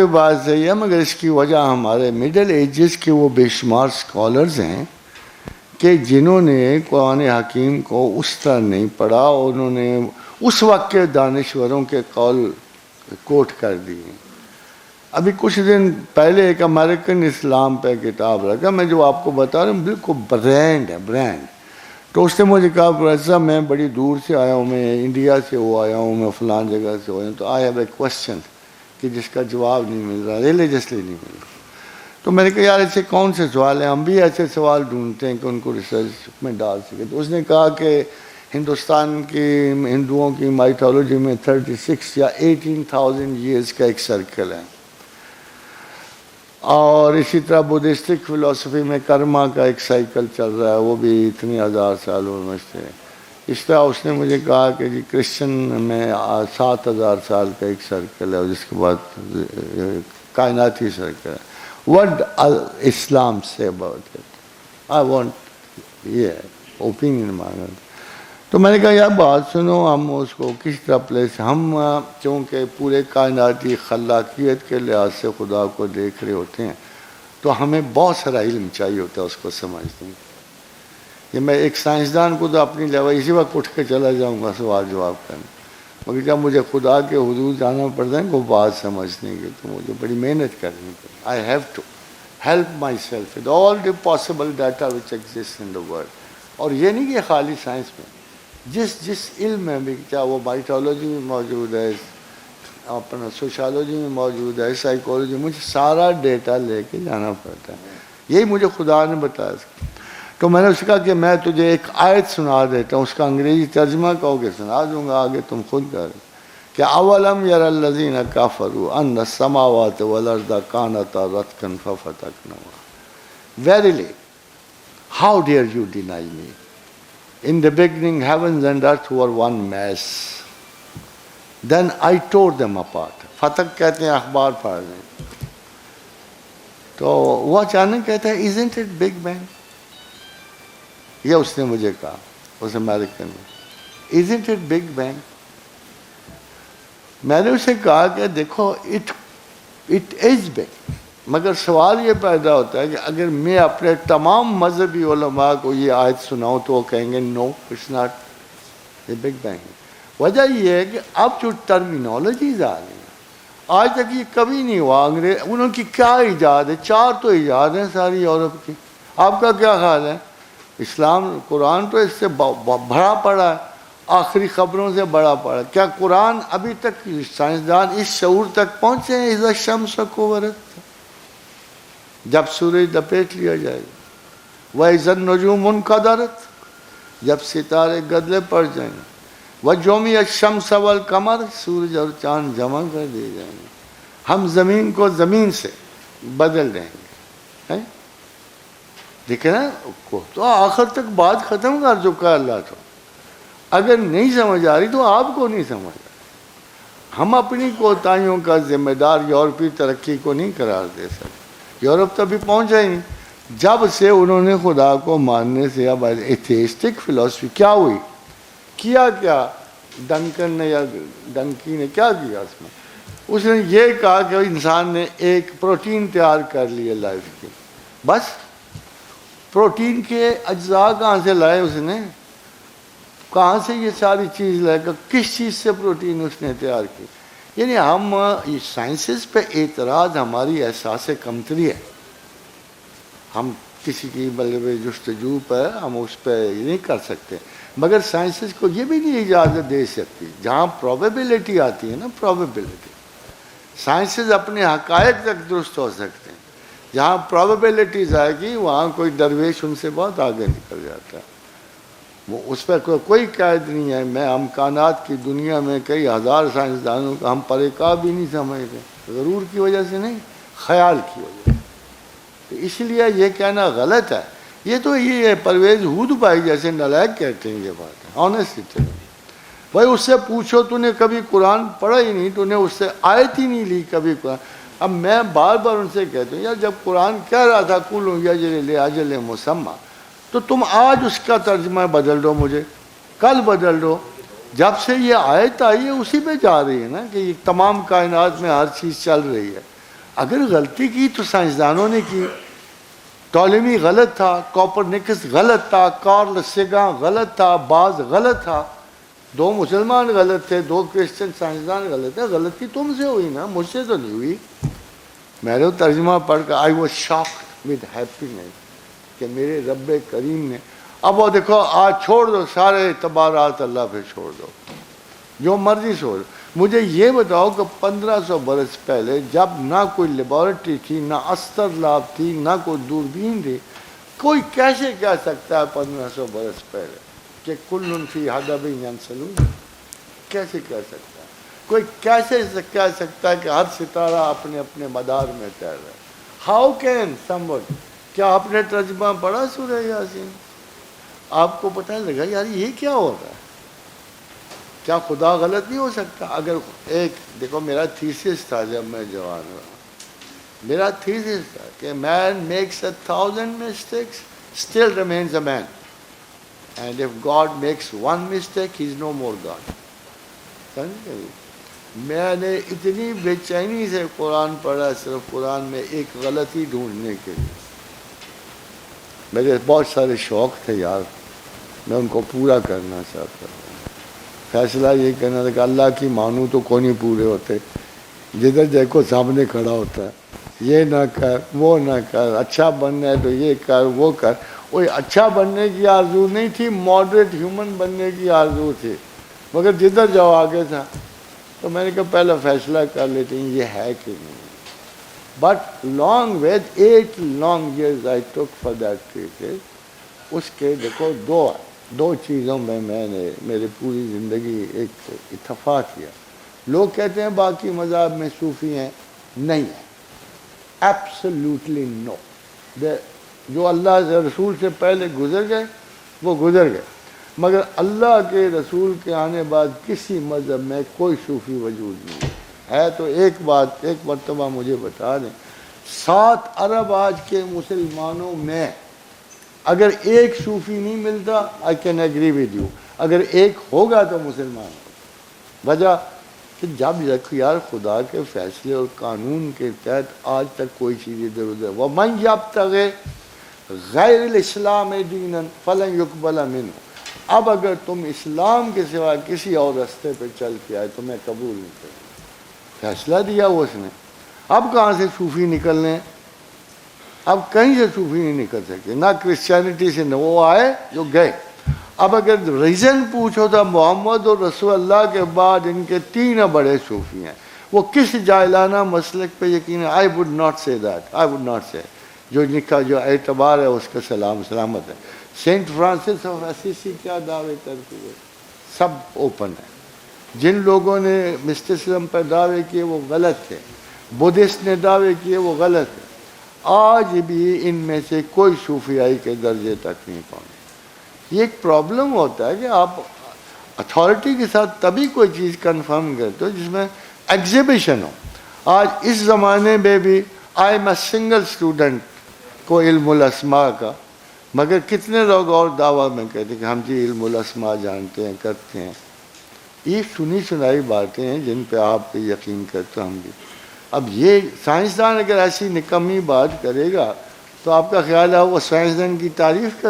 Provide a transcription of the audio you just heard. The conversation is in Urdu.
بات صحیح ہے، مگر اس کی وجہ ہمارے مڈل ایجز کے وہ بے شمار اسکالرز ہیں کہ جنہوں نے قرآن حکیم کو اس طرح نہیں پڑھا، انہوں نے اس وقت کے دانشوروں کے قول کوٹ کر دیے۔ ابھی کچھ دن پہلے ایک امریکن اسلام پہ کتاب رکھا، میں جو آپ کو بتا رہا ہوں بالکل برانڈ ہے، برانڈ۔ تو اس نے مجھے کہا پروفیسر میں بڑی دور سے آیا ہوں، میں انڈیا سے آیا ہوں، میں فلان جگہ سے آیا ہوں، تو آئی ہیو اے کوشچن کہ جس کا جواب نہیں مل رہا، ریلیجسلی نہیں مل رہا۔ تو میں نے کہا یار ایسے کون سے سوال ہیں، ہم بھی ایسے سوال ڈھونڈتے ہیں کہ ان کو ریسرچ میں ڈال سکے۔ تو اس نے کہا کہ ہندوستان کی ہندوؤں کی مائتھولوجی میں 36 یا 18,000 ایئرس کا ایک سرکل ہے، اور اسی طرح بدھسٹک فلسفی میں کرما کا ایک سائیکل چل رہا ہے، وہ بھی اتنی ہزار سالوں میں سے۔ اس طرح اس نے مجھے کہا کہ جی کرسچن میں 7,000 سال کا ایک سرکل ہے، اور جس کے بعد کائناتی سرکل ہے۔ What Islam say about it? I want opinion مانگا۔ تو میں نے کہا یار بات سنو، ہم اس کو کس طرح پلیس، ہم چونکہ پورے کائناتی خلاقیت کے لحاظ سے خدا کو دیکھ رہے ہوتے ہیں، تو ہمیں بہت سارا علم چاہیے ہوتا ہے اس کو سمجھنے میں۔ یہ میں ایک سائنسدان کو تو اپنی لیول اسی وقت اٹھ کے چلا جاؤں گا سوال جواب کرنے، مگر جب مجھے خدا کے حدود جانا پڑتا ہے وہ بات سمجھنے کی، تو مجھے بڑی محنت کرنی پڑتی۔ I have to help myself with all the possible data which exists in the world۔ اور یہ نہیں کہ خالی سائنس میں، جس علم میں بھی، چاہے وہ مائتھولوجی میں موجود ہے، اپنا سوشالوجی میں موجود ہے، سائیکولوجی، مجھے سارا ڈیٹا لے کے جانا پڑتا ہے۔ یہی مجھے خدا نے بتایا۔ تو میں نے اس سے کہا کہ میں تجھے ایک آیت سنا دیتا ہوں، اس کا انگریزی ترجمہ کہو گے سنا دوں گا، آگے تم خود کرو کہ اولم یر الذین کفروا ان السماوات والارض کانتا رتقا ففتقناهما verily how dare you deny me in the beginning heavens and earth were one mass then I tore them apart۔ فتق کہتے ہیں اخبار پڑھ لیں، تو وہ اچانک کہتا ہے isn't it big bang؟ یہ اس نے مجھے کہا، اس امریکن میں، isn't it big bang؟ میں نے اسے کہا کہ دیکھو اٹ از بگ، مگر سوال یہ پیدا ہوتا ہے کہ اگر میں اپنے تمام مذہبی علماء کو یہ آیت سناؤں تو وہ کہیں گے no it's not a big bang. وجہ یہ ہے کہ اب جو ٹرمینالوجیز آ رہی ہیں، آج تک یہ کبھی نہیں ہوا۔ انہوں کی کیا ایجاد ہے؟ 4 تو ایجاد ہیں ساری یورپ کی۔ آپ کا کیا خیال ہے؟ اسلام قرآن تو اس سے بھرا پڑا ہے، آخری خبروں سے بڑا پڑا۔ کیا قرآن ابھی تک سائنسدان اس شعور تک پہنچے ہیں اذا الشمس کورت، جب سورج لپیٹ لیا جائے گا، وَإِذَا النُّجُومُ انْكَدَرَتْ، جب ستارے گدلے پڑ جائیں گے، وَجُمِعَ الشَّمْسَ وَالْقَمَرَ، سورج اور چاند جمع کر دیے جائیں گے، ہم زمین کو زمین سے بدل دیں گے۔ دیکھیں نا، تو آخر تک بات ختم کر چکا اللہ تو۔ اگر نہیں سمجھ آ رہی تو آپ کو نہیں سمجھ آ رہی۔ ہم اپنی کوتاہیوں کا ذمہ دار یورپی ترقی کو نہیں قرار دے سکتے۔ یورپ تک بھی پہنچا ہی نہیں، جب سے انہوں نے خدا کو ماننے سے اب ایتھیسٹک فلسفی کیا ہوئی، کیا ڈنکن نے یا ڈنکی نے کیا کیا اس نے یہ کہا کہ انسان نے ایک پروٹین تیار کر لی ہے لائف کی، بس۔ پروٹین کے اجزاء کہاں سے لائے اس نے؟ کہاں سے یہ ساری چیز لے کر، کس چیز سے پروٹین اس نے تیار کی؟ یعنی ہم سائنسز پہ اعتراض ہماری احساس کمتری ہے۔ ہم کسی کی بلب جستجو پہ ہم اس پہ نہیں کر سکتے، مگر سائنسز کو یہ بھی نہیں اجازت دے سکتی۔ جہاں پروبیبلٹی آتی ہے نا، پروبیبلٹی، سائنسز اپنے حقائق تک درست ہو سکتے ہیں۔ جہاں پروبیبلٹیز آئے گی وہاں کوئی درویش ان سے بہت آگے نکل جاتا ہے۔ وہ اس پہ کوئی قید نہیں ہے۔ میں امکانات کی دنیا میں کئی ہزار سائنسدانوں کا ہم پریکا بھی نہیں سمجھتے، ضرور کی وجہ سے نہیں، خیال کی وجہ سے۔ تو اس لیے یہ کہنا غلط ہے۔ یہ تو یہ ہے پرویز ہود بھائی جیسے نالائق کہتے ہیں یہ بات ہے، آنیسٹلی۔ بھائی اس سے پوچھو تو نے کبھی قرآن پڑھا ہی نہیں، تو نے اس سے آیت ہی نہیں لی کبھی قرآن۔ اب میں بار بار ان سے کہتا ہوں یار جب قرآن کہہ رہا تھا کل یجری لاجل مسمى، تو تم آج اس کا ترجمہ بدل دو، مجھے کل بدل دو۔ جب سے یہ آیت آئی ہے اسی پہ جا رہی ہے نا، کہ یہ تمام کائنات میں ہر چیز چل رہی ہے۔ اگر غلطی کی تو سائنسدانوں نے کی. ٹولمی غلط تھا, کوپرنیکس غلط تھا, کارل سیگان غلط تھا, باز غلط تھا, 2 مسلمان غلط تھے, 2 کرسچن سائنسدان غلط تھے. غلطی تم سے ہوئی نا, مجھ سے تو نہیں ہوئی. میں نے ترجمہ پڑھ کر I was shocked with happiness کہ میرے رب کریم نے. اب وہ دیکھو آج چھوڑ دو سارے اعتبارات اللہ پہ چھوڑ دو, جو مرضی چھوڑ. مجھے یہ بتاؤ کہ 1500 برس پہلے جب نہ کوئی لیبارٹری تھی, نہ استر لاب تھی, نہ کوئی دوربین تھی, کوئی کیسے کہہ سکتا ہے 1500 برس پہلے کہ کل فی حدب ینسلون؟ کیسے کہہ سکتا ہے؟ کوئی کیسے کہہ سکتا ہے کہ ہر ستارہ اپنے اپنے مدار میں تیر رہا ہے؟ How can some one. کیا آپ نے ترجمہ پڑھا سورہ یاسین؟ آپ کو پتہ لگا یار یہ کیا ہو رہا ہے؟ کیا خدا غلط نہیں ہو سکتا؟ اگر ایک دیکھو میرا تھیسس تھا جب میں جوان ہوا, میرا تھیسس تھا کہ مین Max 1000 mistakes still remains a man, and if God makes one mistake he is no more God. میں نے اتنی بے چینی سے قرآن پڑھا صرف قرآن میں ایک غلطی ڈھونڈنے کے لیے. میرے بہت سارے شوق تھے یار, میں ان کو پورا کرنا چاہتا ہوں. فیصلہ یہ کرنا تھا کہ اللہ کی مانوں تو کوئی نہیں پورے ہوتے. جدھر دیکھو سامنے کھڑا ہوتا ہے, یہ نہ کر وہ نہ کر, اچھا بننا ہے تو یہ کر وہ کر. وہی اچھا بننے کی آرزو نہیں تھی, ماڈریٹ ہیومن بننے کی آرزو تھی, مگر جدھر جاؤ آگے تھا. تو میں نے کہا پہلے فیصلہ کر لیتے ہیں یہ ہے کہ نہیں. But long wait 8 long years I took for that thesis. اس کے دیکھو دو چیزوں میں نے میری پوری زندگی ایک اتفاق کیا. لوگ کہتے ہیں باقی مذاہب میں صوفی ہیں, نہیں ہے. Absolutely no. جو اللہ سے رسول سے پہلے گزر گئے وہ گزر گئے, مگر اللہ کے رسول کے آنے بعد کسی مذہب میں کوئی صوفی وجود نہیں ہے. تو ایک مرتبہ مجھے بتا دیں, 7 ارب آج کے مسلمانوں میں اگر ایک صوفی نہیں ملتا, I can agree with you, اگر ایک ہوگا تو مسلمان ہوگا. وجہ کہ جب یار خدا کے فیصلے اور قانون کے تحت آج تک کوئی چیز ادھر ادھر. وَمَنْ يَبْتَغِ غَيْرِ الْإِسْلَامِ دِينًا فَلَنْ يُقْبَلَ مِنْهُ. اب اگر تم اسلام کے سوا کسی اور راستے پہ چل کے آئے تو میں قبول نہیں کروں. فیصلہ دیا وہ اس نے. اب کہاں سے صوفی نکلنے؟ اب کہیں سے صوفی نہیں نکل سکتے, نہ کرسچینٹی سے, نہ وہ آئے جو گئے. اب اگر ریزن پوچھو تو محمد اور رسول اللہ کے بعد ان کے 3 بڑے صوفی ہیں. وہ کس جاہلانہ مسلک پہ یقین ہے؟ I would not say that. I would not say. جو اعتبار ہے اس کا سلامت ہے. سینٹ فرانسس آف اسیسی کیا دعوے کرتے ہوئے سب اوپن ہے. جن لوگوں نے مسٹسزم پر دعوے کیے وہ غلط تھے, بدھسٹ نے دعوے کیے وہ غلط ہے. آج بھی ان میں سے کوئی صوفیائی کے درجے تک نہیں پہنچے. یہ ایک پرابلم ہوتا ہے کہ آپ اتھارٹی کے ساتھ تبھی کوئی چیز کنفرم کرتے ہو جس میں ایگزیبیشن ہو. آج اس زمانے میں بھی I am a single student کو علم الاسماء کا, مگر کتنے لوگ اور دعویٰ میں کہتے ہیں کہ ہم جی علم الاسماء جانتے ہیں کرتے ہیں. یہ سنی سنائی باتیں ہیں جن پہ آپ یقین کرتے ہم بھی. اب یہ سائنسدان اگر ایسی نکمی بات کرے گا تو آپ کا خیال ہے وہ سائنسدان کی تعریف کرو.